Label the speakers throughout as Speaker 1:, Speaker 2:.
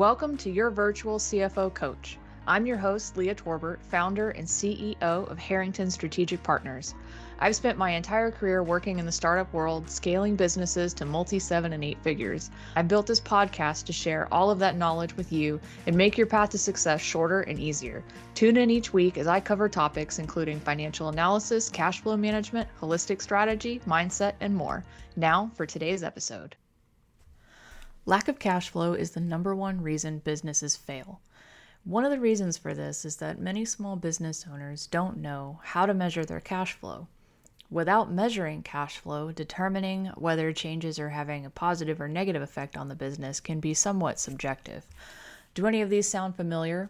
Speaker 1: Welcome to your virtual CFO coach. I'm your host, Leah Torbert, founder and CEO of Harrington Strategic Partners. I've spent my entire career working in the startup world, scaling businesses to multi-7 and 8 figures. I built this podcast to share all of that knowledge with you and make your path to success shorter and easier. Tune in each week as I cover topics including financial analysis, cash flow management, holistic strategy, mindset, and more. Now for today's episode. Lack of cash flow is the number one reason businesses fail. One of the reasons for this is that many small business owners don't know how to measure their cash flow. Without measuring cash flow, determining whether changes are having a positive or negative effect on the business can be somewhat subjective. Do any of these sound familiar?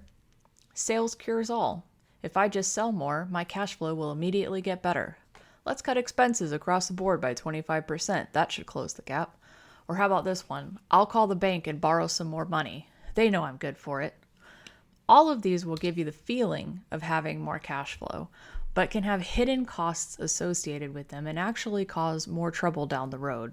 Speaker 1: Sales cures all. If I just sell more, my cash flow will immediately get better. Let's cut expenses across the board by 25%. That should close the gap. Or how about this one? I'll call the bank and borrow some more money. They know I'm good for it. All of these will give you the feeling of having more cash flow, but can have hidden costs associated with them and actually cause more trouble down the road.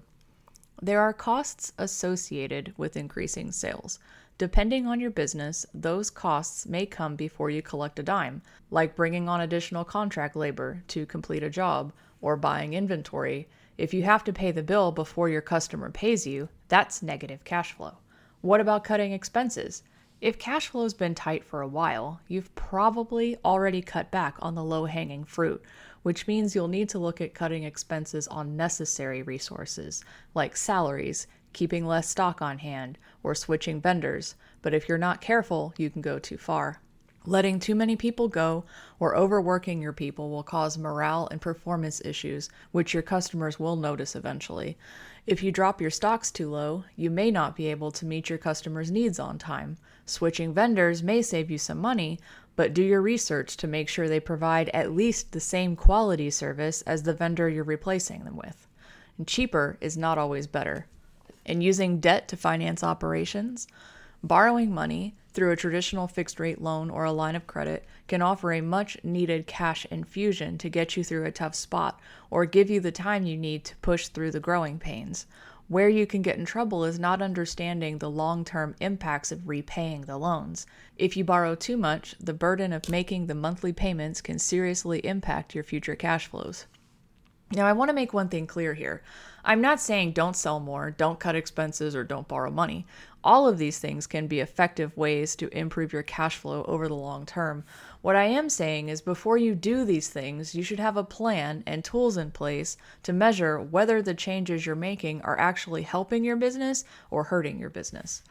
Speaker 1: There are costs associated with increasing sales. Depending on your business, those costs may come before you collect a dime, like bringing on additional contract labor to complete a job or buying inventory. If you have to pay the bill before your customer pays you, that's negative cash flow. What about cutting expenses? If cash flow's been tight for a while, you've probably already cut back on the low-hanging fruit, which means you'll need to look at cutting expenses on necessary resources, like salaries, keeping less stock on hand, or switching vendors. But if you're not careful, you can go too far. Letting too many people go or overworking your people will cause morale and performance issues, which your customers will notice eventually. If you drop your stocks too low, you may not be able to meet your customers' needs on time. Switching vendors may save you some money, but do your research to make sure they provide at least the same quality service as the vendor you're replacing them with. And cheaper is not always better. And using debt to finance operations, borrowing money through a traditional fixed-rate loan or a line of credit can offer a much-needed cash infusion to get you through a tough spot or give you the time you need to push through the growing pains. Where you can get in trouble is not understanding the long-term impacts of repaying the loans. If you borrow too much, the burden of making the monthly payments can seriously impact your future cash flows. Now, I want to make one thing clear here. I'm not saying don't sell more, don't cut expenses, or don't borrow money. All of these things can be effective ways to improve your cash flow over the long term. What I am saying is before you do these things, you should have a plan and tools in place to measure whether the changes you're making are actually helping your business or hurting your business.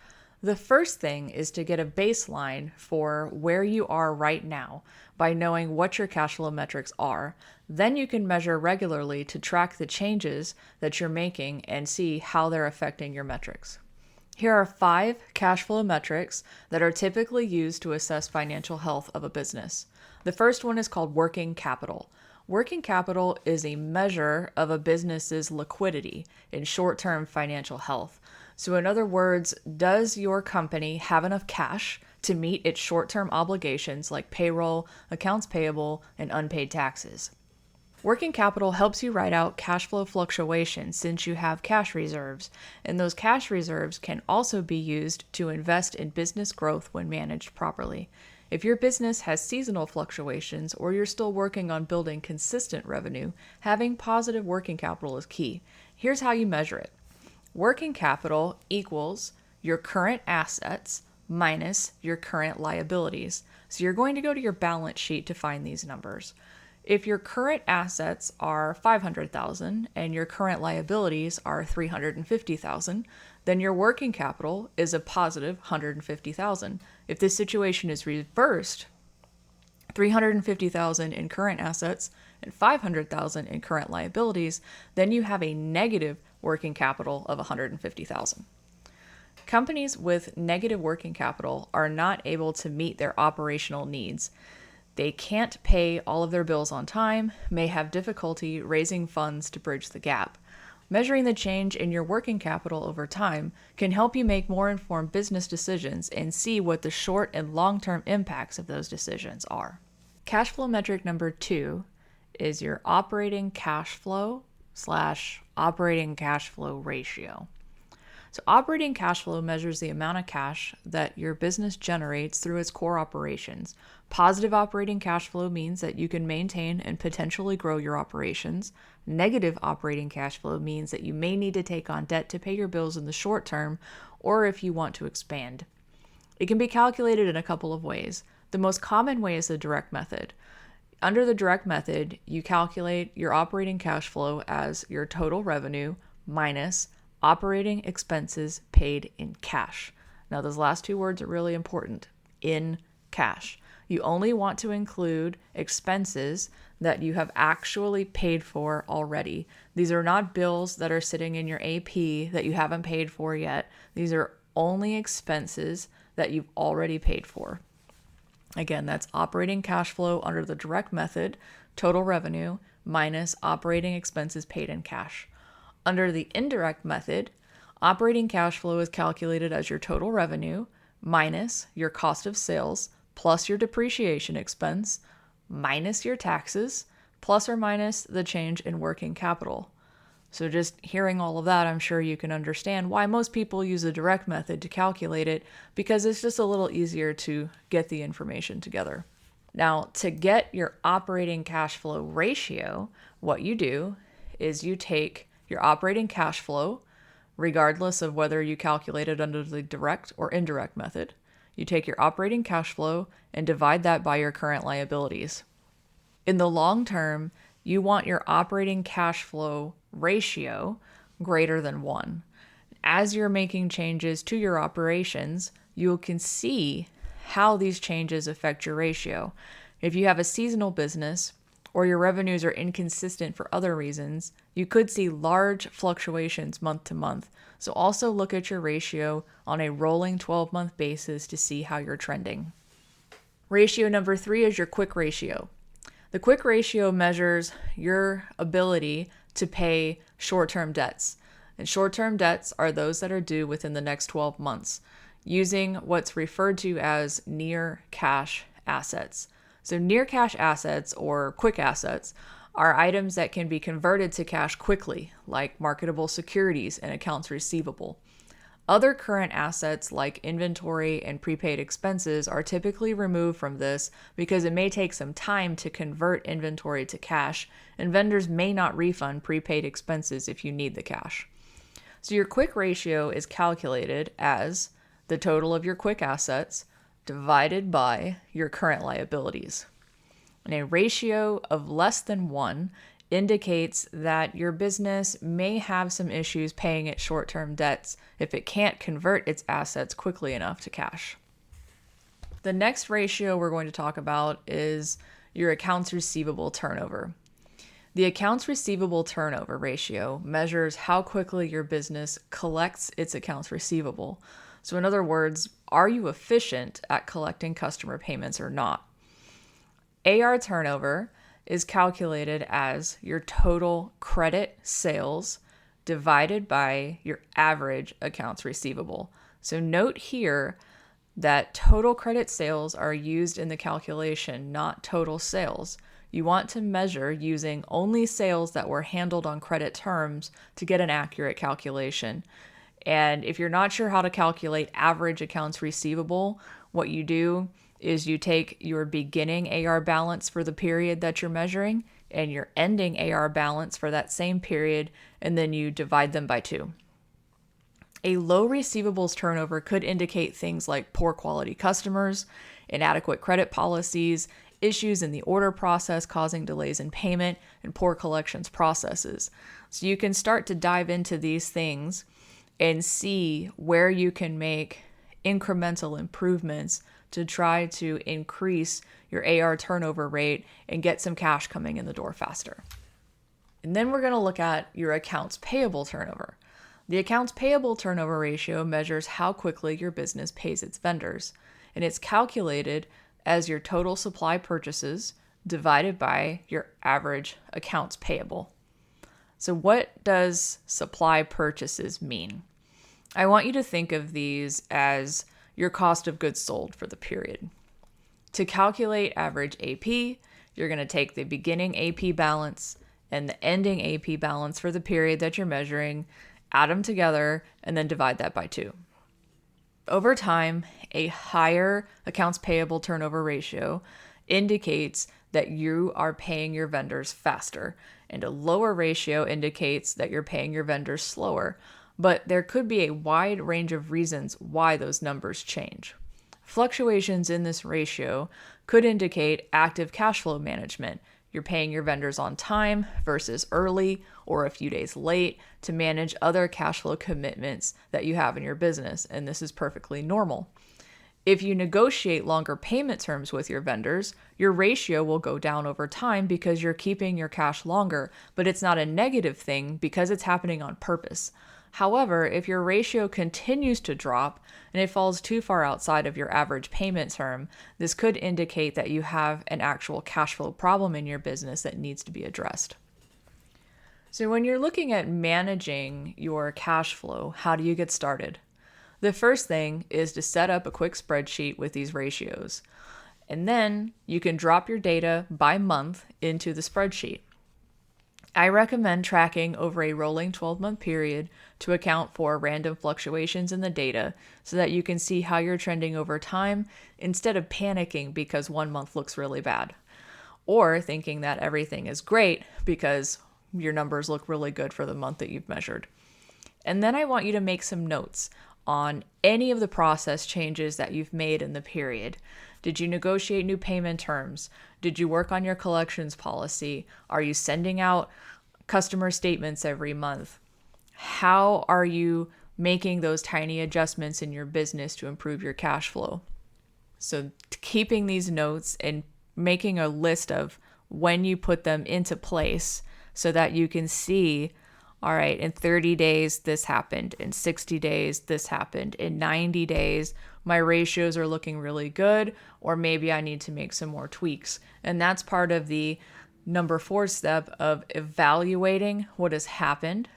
Speaker 1: The first thing is to get a baseline for where you are right now by knowing what your cash flow metrics are. Then you can measure regularly to track the changes that you're making and see how they're affecting your metrics. Here are 5 cash flow metrics that are typically used to assess financial health of a business. The first one is called working capital. Working capital is a measure of a business's liquidity in short-term financial health. So in other words, does your company have enough cash to meet its short-term obligations like payroll, accounts payable, and unpaid taxes? Working capital helps you write out cash flow fluctuations since you have cash reserves, and those cash reserves can also be used to invest in business growth when managed properly. If your business has seasonal fluctuations or you're still working on building consistent revenue, having positive working capital is key. Here's how you measure it. Working capital equals your current assets minus your current liabilities. So you're going to go to your balance sheet to find these numbers. If your current assets are $500,000 and your current liabilities are $350,000, then your working capital is a positive $150,000. If this situation is reversed, $350,000 in current assets and $500,000 in current liabilities, then you have a negative working capital of $150,000. Companies with negative working capital are not able to meet their operational needs. They can't pay all of their bills on time, may have difficulty raising funds to bridge the gap. Measuring the change in your working capital over time can help you make more informed business decisions and see what the short and long-term impacts of those decisions are. Cash flow metric number 2 is your operating cash flow / operating cash flow ratio. So operating cash flow measures the amount of cash that your business generates through its core operations. Positive operating cash flow means that you can maintain and potentially grow your operations. Negative operating cash flow means that you may need to take on debt to pay your bills in the short term or if you want to expand. It can be calculated in a couple of ways. The most common way is the direct method. Under the direct method, you calculate your operating cash flow as your total revenue minus operating expenses paid in cash. Now, those last two words are really important. In cash. You only want to include expenses that you have actually paid for already. These are not bills that are sitting in your AP that you haven't paid for yet. These are only expenses that you've already paid for. Again, that's operating cash flow under the direct method, total revenue, minus operating expenses paid in cash. Under the indirect method, operating cash flow is calculated as your total revenue minus your cost of sales plus your depreciation expense minus your taxes plus or minus the change in working capital. So just hearing all of that, I'm sure you can understand why most people use the direct method to calculate it, because it's just a little easier to get the information together. Now, to get your operating cash flow ratio, what you do is you take your operating cash flow, regardless of whether you calculate it under the direct or indirect method. You take your operating cash flow and divide that by your current liabilities. In the long term, you want your operating cash flow ratio greater than 1. As you're making changes to your operations, you can see how these changes affect your ratio. If you have a seasonal business or your revenues are inconsistent for other reasons, you could see large fluctuations month to month. So also look at your ratio on a rolling 12-month basis to see how you're trending. Ratio number 3 is your quick ratio. The quick ratio measures your ability to pay short-term debts. And short-term debts are those that are due within the next 12 months, using what's referred to as near cash assets. So near cash assets or quick assets are items that can be converted to cash quickly, like marketable securities and accounts receivable. Other current assets like inventory and prepaid expenses are typically removed from this because it may take some time to convert inventory to cash, and vendors may not refund prepaid expenses if you need the cash. So your quick ratio is calculated as the total of your quick assets divided by your current liabilities. And a ratio of less than 1 indicates that your business may have some issues paying its short-term debts if it can't convert its assets quickly enough to cash. The next ratio we're going to talk about is your accounts receivable turnover. The accounts receivable turnover ratio measures how quickly your business collects its accounts receivable. So in other words, are you efficient at collecting customer payments or not? AR turnover is calculated as your total credit sales divided by your average accounts receivable. So note here that total credit sales are used in the calculation, not total sales. You want to measure using only sales that were handled on credit terms to get an accurate calculation. And if you're not sure how to calculate average accounts receivable, what you do is you take your beginning AR balance for the period that you're measuring and your ending AR balance for that same period, and then you divide them by 2. A low receivables turnover could indicate things like poor quality customers, inadequate credit policies, issues in the order process causing delays in payment, and poor collections processes. So you can start to dive into these things and see where you can make incremental improvements to try to increase your AR turnover rate and get some cash coming in the door faster. And then we're going to look at your accounts payable turnover. The accounts payable turnover ratio measures how quickly your business pays its vendors, and it's calculated as your total supply purchases divided by your average accounts payable. So what does supply purchases mean? I want you to think of these as your cost of goods sold for the period. To calculate average AP, you're going to take the beginning AP balance and the ending AP balance for the period that you're measuring add them together, and then divide that by 2. Over time, a higher accounts payable turnover ratio indicates that you are paying your vendors faster, and a lower ratio indicates that you're paying your vendors slower. But there could be a wide range of reasons why those numbers change. Fluctuations in this ratio could indicate active cash flow management. You're paying your vendors on time versus early or a few days late to manage other cash flow commitments that you have in your business, and this is perfectly normal. If you negotiate longer payment terms with your vendors, your ratio will go down over time because you're keeping your cash longer, but it's not a negative thing because it's happening on purpose. However, if your ratio continues to drop and it falls too far outside of your average payment term, this could indicate that you have an actual cash flow problem in your business that needs to be addressed. So when you're looking at managing your cash flow, how do you get started? The first thing is to set up a quick spreadsheet with these ratios. And then you can drop your data by month into the spreadsheet. I recommend tracking over a rolling 12-month period to account for random fluctuations in the data so that you can see how you're trending over time instead of panicking because one month looks really bad, or thinking that everything is great because your numbers look really good for the month that you've measured. And then I want you to make some notes on any of the process changes that you've made in the period. Did you negotiate new payment terms? Did you work on your collections policy? Are you sending out customer statements every month? How are you making those tiny adjustments in your business to improve your cash flow? So keeping these notes and making a list of when you put them into place so that you can see, all right, in 30 days, this happened. In 60 days, this happened. In 90 days, my ratios are looking really good, or maybe I need to make some more tweaks. And that's part of the number 4 step of evaluating what has happened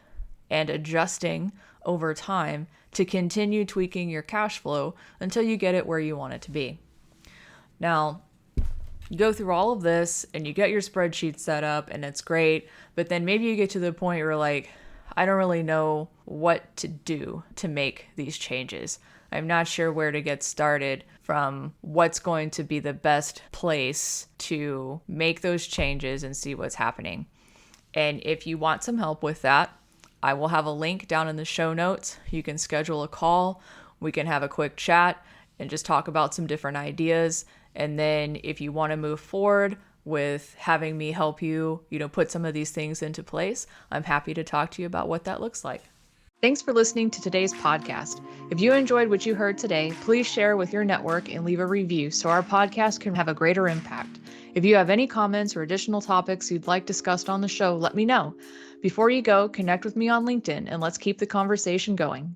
Speaker 1: and adjusting over time to continue tweaking your cash flow until you get it where you want it to be. Now, you go through all of this and you get your spreadsheet set up and it's great, but then maybe you get to the point where you're like, I don't really know what to do to make these changes. I'm not sure where to get started from what's going to be the best place to make those changes and see what's happening. And if you want some help with that, I will have a link down in the show notes. You can schedule a call. We can have a quick chat and just talk about some different ideas. And then if you want to move forward with having me help you, put some of these things into place, I'm happy to talk to you about what that looks like. Thanks for listening to today's podcast. If you enjoyed what you heard today, please share with your network and leave a review so our podcast can have a greater impact. If you have any comments or additional topics you'd like discussed on the show, let me know. Before you go, connect with me on LinkedIn and let's keep the conversation going.